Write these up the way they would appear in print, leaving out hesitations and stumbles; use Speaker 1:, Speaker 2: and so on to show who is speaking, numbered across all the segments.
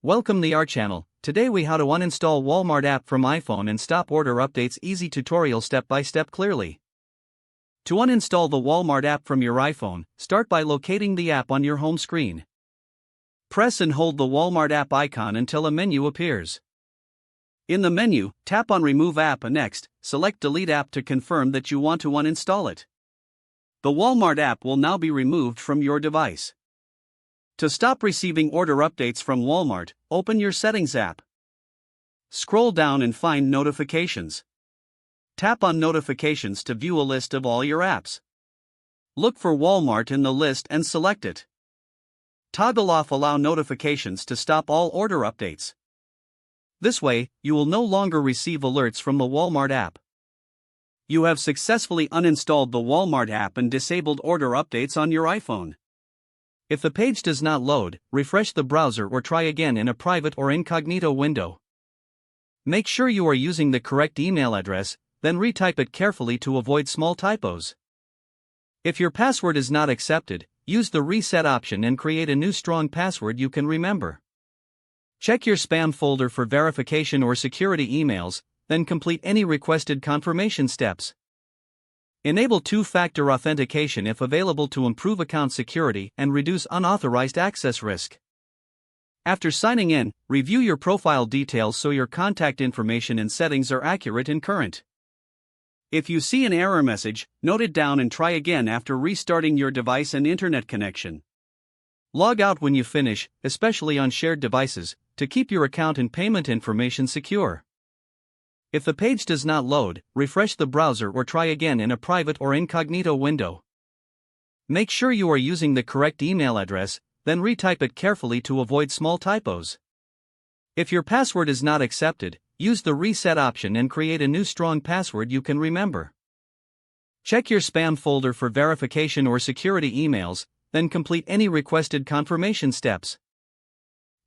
Speaker 1: Welcome to our channel. Today we how to uninstall Walmart app from iPhone and stop order updates. Easy tutorial step by step clearly. To uninstall the Walmart app from your iPhone, start by locating the app on your home screen. Press and hold the Walmart app icon until a menu appears. In the menu, tap on Remove App and next, select Delete App to confirm that you want to uninstall it. The Walmart app will now be removed from your device. To stop receiving order updates from Walmart, open your Settings app. Scroll down and find Notifications. Tap on Notifications to view a list of all your apps. Look for Walmart in the list and select it. Toggle off Allow Notifications to stop all order updates. This way, you will no longer receive alerts from the Walmart app. You have successfully uninstalled the Walmart app and disabled order updates on your iPhone. If the page does not load, refresh the browser or try again in a private or incognito window. Make sure you are using the correct email address, then retype it carefully to avoid small typos. If your password is not accepted, use the reset option and create a new strong password you can remember. Check your spam folder for verification or security emails, then complete any requested confirmation steps. Enable two-factor authentication if available to improve account security and reduce unauthorized access risk. After signing in, review your profile details so your contact information and settings are accurate and current. If you see an error message, note it down and try again after restarting your device and internet connection. Log out when you finish, especially on shared devices, to keep your account and payment information secure. If the page does not load, refresh the browser or try again in a private or incognito window. Make sure you are using the correct email address, then retype it carefully to avoid small typos. If your password is not accepted, use the reset option and create a new strong password you can remember. Check your spam folder for verification or security emails, then complete any requested confirmation steps.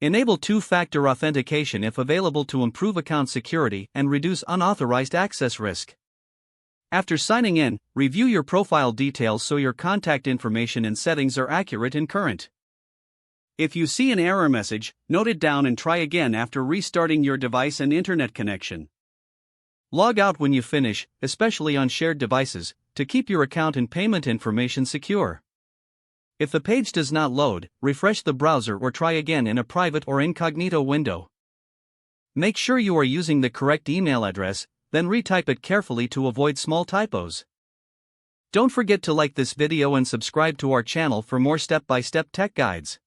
Speaker 1: Enable two-factor authentication if available to improve account security and reduce unauthorized access risk. After signing in, review your profile details so your contact information and settings are accurate and current. If you see an error message, note it down and try again after restarting your device and internet connection. Log out when you finish, especially on shared devices, to keep your account and payment information secure. If the page does not load, refresh the browser or try again in a private or incognito window. Make sure you are using the correct email address, then retype it carefully to avoid small typos. Don't forget to like this video and subscribe to our channel for more step-by-step tech guides.